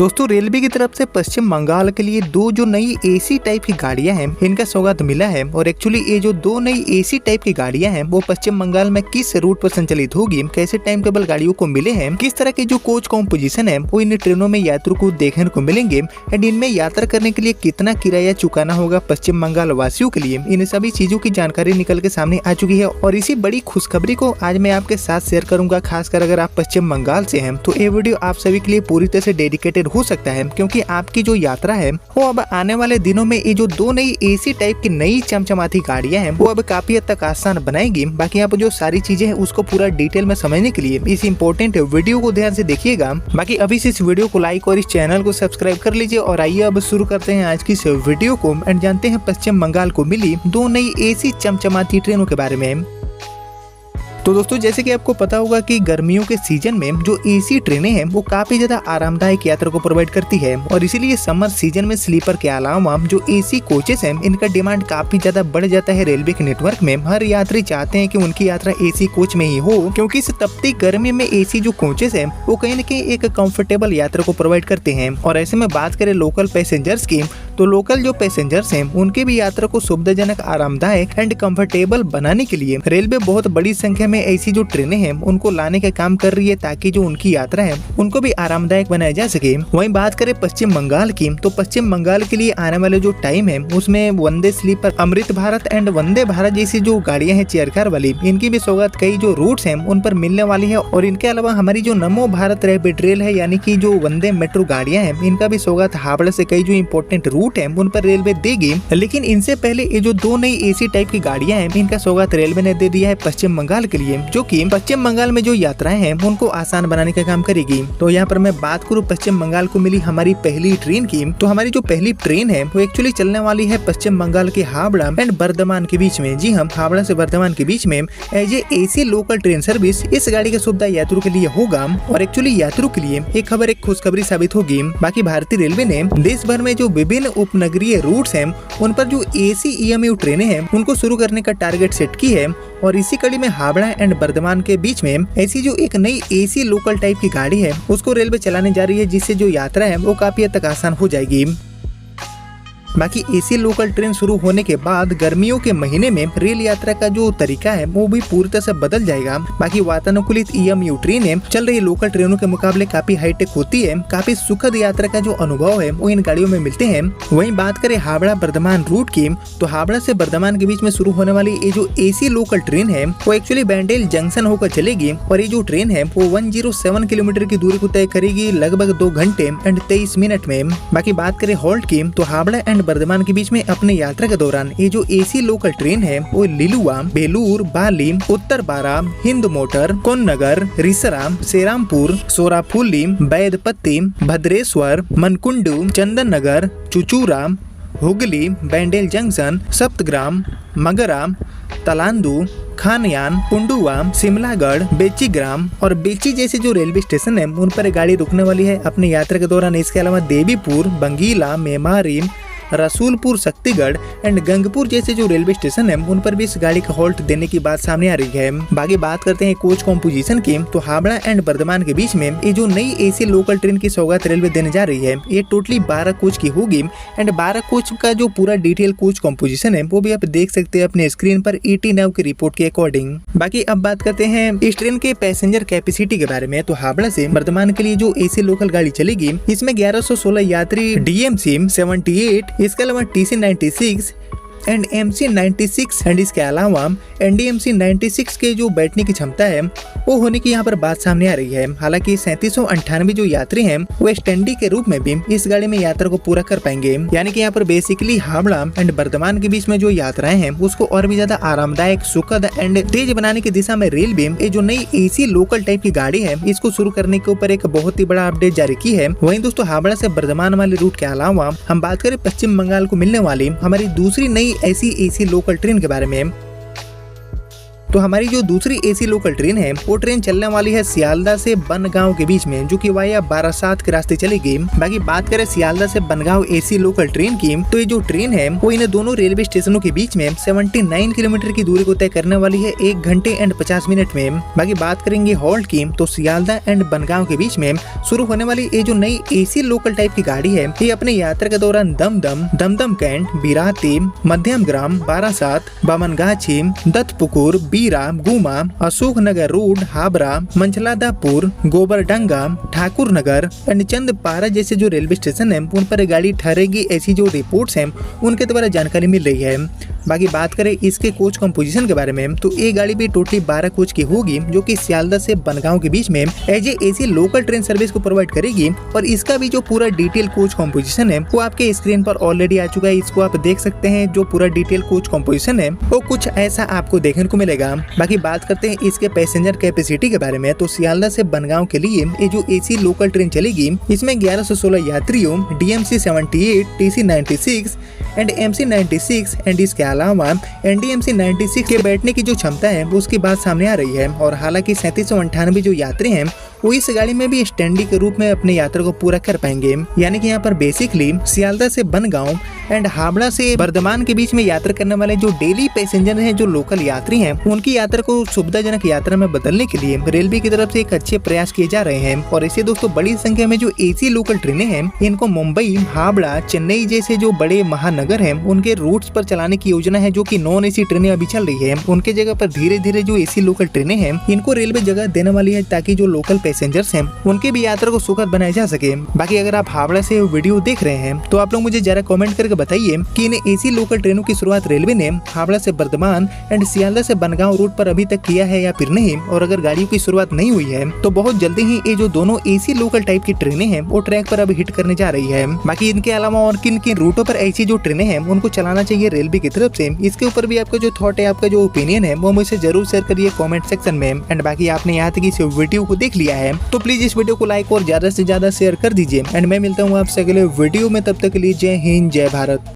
दोस्तों रेलवे की तरफ से पश्चिम बंगाल के लिए दो जो नई एसी टाइप की गाड़ियां हैं इनका सौगात मिला है। और एक्चुअली ये जो दो नई एसी टाइप की गाड़ियां हैं वो पश्चिम बंगाल में किस रूट पर संचालित होगी, कैसे टाइम टेबल गाड़ियों को मिले हैं, किस तरह के जो कोच कॉम्पोजिशन है वो इन ट्रेनों में यात्रियों को देखने को मिलेंगे एंड इनमें यात्रा करने के लिए कितना किराया चुकाना होगा पश्चिम बंगाल वासियों के लिए, इन सभी चीजों की जानकारी निकल के सामने आ चुकी है। और इसी बड़ी खुशखबरी को आज मैं आपके साथ शेयर करूंगा। खासकर अगर आप पश्चिम बंगाल से हैं तो ये वीडियो आप सभी के लिए पूरी तरह से डेडिकेटेड हो सकता है, क्योंकि आपकी जो यात्रा है वो अब आने वाले दिनों में ये जो दो नई एसी टाइप की नई चमचमाती गाड़ियां हैं वो अब काफी हद तक आसान बनाएगी। बाकी यहाँ पर जो सारी चीजें हैं उसको पूरा डिटेल में समझने के लिए इस इंपॉर्टेंट वीडियो को ध्यान से देखिएगा। बाकी अभी से इस वीडियो को लाइक और इस चैनल को सब्सक्राइब कर लीजिए। और आइए अब शुरू करते हैं आज की इस वीडियो को एंड जानते हैं पश्चिम बंगाल को मिली दो नई एसी चमचमाती ट्रेनों के बारे में। तो दोस्तों जैसे कि आपको पता होगा कि गर्मियों के सीजन में जो एसी ट्रेनें हैं वो काफी ज्यादा आरामदायक यात्रा को प्रोवाइड करती है। और इसीलिए समर सीजन में स्लीपर के अलावा जो एसी कोचेस हैं इनका डिमांड काफी ज्यादा बढ़ जाता है रेलवे के नेटवर्क में। हर यात्री चाहते हैं कि उनकी यात्रा एसी कोच में ही हो, क्योंकि इस तपती गर्मी में एसी जो कोचेस हैं वो कहीं न कहीं एक कंफर्टेबल यात्रा को प्रोवाइड करते हैं। और ऐसे में बात करें लोकल पैसेंजर्स की तो लोकल जो पैसेंजर्स हैं उनके भी यात्रा को सुविधाजनक, आरामदायक एंड कंफर्टेबल बनाने के लिए रेलवे बहुत बड़ी संख्या में ऐसी जो ट्रेनें हैं उनको लाने का काम कर रही है, ताकि जो उनकी यात्रा है उनको भी आरामदायक बनाया जा सके। वहीं बात करें पश्चिम बंगाल की तो पश्चिम बंगाल के लिए आने वाले जो टाइम है उसमें वंदे स्लीपर, अमृत भारत एंड वंदे भारत जैसी जो गाड़ियां हैं चेयर कार वाली, इनकी भी सौगात कई जो रूट्स हैं उन पर मिलने वाली है। और इनके अलावा हमारी जो नमो भारत रैपिड रेल है यानी कि जो वंदे मेट्रो गाड़ियां हैं इनका भी सौगात हावड़ा से कई जो इंपॉर्टेंट रूट है उन पर रेलवे देगी। लेकिन इनसे पहले ये जो दो नई एसी टाइप की गाड़ियां हैं इनका सौगात रेलवे ने दे दिया है पश्चिम बंगाल के लिए, जो कि पश्चिम बंगाल में जो यात्राएं हैं उनको आसान बनाने का काम करेगी। तो यहाँ पर मैं बात करूँ पश्चिम बंगाल को मिली हमारी पहली ट्रेन की, तो हमारी जो पहली ट्रेन है वो एक्चुअली चलने वाली है पश्चिम बंगाल के हावड़ा एंड बर्धमान के बीच में। जी हम हावड़ा से बर्धमान के बीच में as a AC local train service इस गाड़ी का सुविधा यात्रियों के लिए होगा। और एक्चुअली यात्रियों के लिए एक खबर एक खुशखबरी साबित होगी। बाकी भारतीय रेलवे ने देश भर में जो विभिन्न उपनगरीय रूट्स हैं उन पर जो एसी ईएमयू ट्रेनें हैं उनको शुरू करने का टारगेट सेट की है। और इसी कड़ी में हावड़ा एंड बर्धमान के बीच में ऐसी जो एक नई एसी लोकल टाइप की गाड़ी है उसको रेलवे चलाने जा रही है, जिससे जो यात्रा है वो काफी हद तक आसान हो जाएगी। बाकी एसी लोकल ट्रेन शुरू होने के बाद गर्मियों के महीने में रेल यात्रा का जो तरीका है वो भी पूरी तरह से बदल जाएगा। बाकी वातानुकूलित ईएमयू ट्रेनें चल रही लोकल ट्रेनों के मुकाबले काफी हाईटेक होती है। काफी सुखद यात्रा का जो अनुभव है वो इन गाड़ियों में मिलते हैं। वहीं बात करें हावड़ा बर्धमान रूट की तो हावड़ा से बर्धमान के बीच में शुरू होने वाली ये जो एसी लोकल ट्रेन है वो एक्चुअली बैंडेल जंक्शन होकर चलेगी। और ये जो ट्रेन है वो 107 किलोमीटर की दूरी को तय करेगी लगभग 2 घंटे एंड 23 मिनट में। बाकी बात करें हॉल्ट की तो हावड़ा एंड बर्धमान के बीच में अपने यात्रा के दौरान ये जो एसी लोकल ट्रेन है वो लिलुआ, बेलूर, बाली, उत्तर बारा, हिंद मोटर, कोन्नगर, रिसरा, सेरामपुर, सोराफुली, बैदपत्ती, भद्रेश्वर, मनकुंडू, चंदन नगर, चुचूरा, हुगली, बैंडेल जंक्शन, सप्तग्राम, मगरा, तलांदू, खानयान, पुंडुआ, शिमलागढ़, बेचीग्राम और बेची जैसे जो रेलवे स्टेशन है उन पर गाड़ी रुकने वाली है अपने यात्रा के दौरान। इसके अलावा देवीपुर, बंगीला, मेमारी, रसूलपुर, शक्तिगढ़ एंड गंगपुर जैसे जो रेलवे स्टेशन है उन पर भी इस गाड़ी का हॉल्ट देने की बात सामने आ रही है। बाकी बात करते हैं कोच कॉम्पोजिशन की तो हावड़ा एंड बर्धमान के बीच में ये जो नई एसी लोकल ट्रेन की सौगात रेलवे देने जा रही है ये टोटली 12 कोच की होगी। एंड 12 कोच का जो पूरा डिटेल कोच कॉम्पोजिशन है वो भी आप देख सकते हैं अपने स्क्रीन पर ET Now की रिपोर्ट के अकॉर्डिंग। बाकी अब बात करते हैं इस ट्रेन के पैसेंजर कैपेसिटी के बारे में। तो हावड़ा से बर्धमान के लिए जो एसी लोकल गाड़ी चलेगी इसमें 1116 यात्री, DMC 78, इसके अलावा TC 96 एंड MC 96 एंड इसके अलावा NDMC 96 के जो बैठने की क्षमता है वो होने की यहाँ पर बात सामने आ रही है। हालांकि 3798 जो यात्री हैं वो स्टैंडी के रूप में भी इस गाड़ी में यात्रा को पूरा कर पाएंगे। यानी कि यहाँ पर बेसिकली हावड़ा एंड बर्धमान के बीच में जो यात्राएं हैं उसको और भी ज्यादा आरामदायक, सुखद एंड तेज बनाने की दिशा में रेलवे ये जो नई एसी लोकल टाइप की गाड़ी है इसको शुरू करने के ऊपर एक बहुत ही बड़ा अपडेट जारी की है। वहीं दोस्तों हावड़ा से बर्धमान वाले रूट के अलावा हम बात करें पश्चिम बंगाल को मिलने वाली हमारी दूसरी नई ऐसी एसी लोकल ट्रेन के बारे में। तो हमारी जो दूसरी एसी लोकल ट्रेन है वो ट्रेन चलने वाली है सियालदह से बनगांव के बीच में, जो कि वाया बारासात के रास्ते चलेगी। बाकी बात करें सियालदह से बनगांव एसी लोकल ट्रेन की, तो ये जो ट्रेन है वो इन दोनों रेलवे स्टेशनों के बीच में 79 किलोमीटर की दूरी को तय करने वाली है 1 घंटे एंड 50 मिनट में। बाकी बात करेंगे हॉल्ट की, तो सियालदह एंड बनगांव के बीच में शुरू होने वाली ये जो नई एसी लोकल टाइप की गाड़ी है, ये अपने यात्रा के दौरान दमदम कैंट, बिराती, मध्यम ग्राम, Barasat, Bamangachhi, Duttapukur, Bira, Guma, Ashoknagar road, Habra, Machhlandapur, Gobardanga, Thakurnagar and Chandpara जैसे जो रेलवे स्टेशन है उन पर गाड़ी ठहरेगी, ऐसी जो रिपोर्ट्स हैं उनके द्वारा जानकारी मिल रही है। बाकी बात करें इसके कोच कंपोजिशन के बारे में, तो ये गाड़ी भी टोटली 12 कोच की होगी, जो कि सियालदह से बनगांव के बीच में as AC local train service को प्रोवाइड करेगी। और इसका भी जो पूरा डिटेल कोच कंपोजिशन है वो आपके स्क्रीन पर ऑलरेडी आ चुका है, इसको आप देख सकते हैं। जो पूरा डिटेल कोच कंपोजिशन है वो कुछ ऐसा आपको देखने को मिलेगा। बाकी बात करते हैं इसके पैसेंजर कैपेसिटी के बारे में, तो सियालदह से बनगांव के लिए ये जो एसी लोकल ट्रेन चलेगी इसमें 1116 यात्रियों, DMC 78, TC 96 and MC 96 and इसके अलावा NDMC 96 के बैठने की जो क्षमता है वो उसकी बात सामने आ रही है। और हालांकि 3798 जो यात्री हैं वो इस गाड़ी में भी स्टैंडी के रूप में अपने यात्रा को पूरा कर पाएंगे। यानी कि यहाँ पर बेसिकली सियालदह से बनगांव एंड हावड़ा से बर्धमान के बीच में यात्रा करने वाले जो डेली पैसेंजर हैं, जो लोकल यात्री हैं, उनकी यात्रा को सुविधाजनक यात्रा में बदलने के लिए रेलवे की तरफ से एक अच्छे प्रयास किए जा रहे हैं। और इसे दोस्तों बड़ी संख्या में जो एसी लोकल ट्रेनें हैं इनको मुंबई, हावड़ा, चेन्नई जैसे जो बड़े महानगर हैं उनके रूट्स पर चलाने की योजना है, जो कि नॉन एसी ट्रेनें अभी चल रही है। उनके जगह पर धीरे धीरे जो एसी लोकल ट्रेनें हैं इनको रेलवे जगह देने वाली है, ताकि जो लोकल पैसेंजर्स हैं उनके भी यात्रा को सुखद बनाया जा सके। बाकी अगर आप हावड़ा से वीडियो देख रहे हैं तो आप लोग मुझे जरा कमेंट करके बताइए कि इन एसी लोकल ट्रेनों की शुरुआत रेलवे ने हावड़ा से बर्धमान एंड सियालदह से बनगांव रूट पर अभी तक किया है या फिर नहीं। और अगर गाड़ियों की शुरुआत नहीं हुई है तो बहुत जल्दी ही ये जो दोनों एसी लोकल टाइप की ट्रेनें हैं वो ट्रैक पर अभी हिट करने जा रही है। बाकी इनके अलावा और किन किन रूटों पर ऐसी जो ट्रेनें हैं उनको चलाना चाहिए रेलवे की तरफ से, इसके ऊपर भी आपका जो थॉट है, आपका जो ओपिनियन है वो मुझसे जरूर शेयर करिए कमेंट सेक्शन में। एंड बाकी आपने यहाँ तक इस वीडियो को देख लिया है तो प्लीज इस वीडियो को लाइक और ज्यादा से ज्यादा शेयर कर दीजिए। एंड मैं मिलता हूँ आपसे अगले वीडियो में, तब तक के लिए जय हिंद, जय भारत।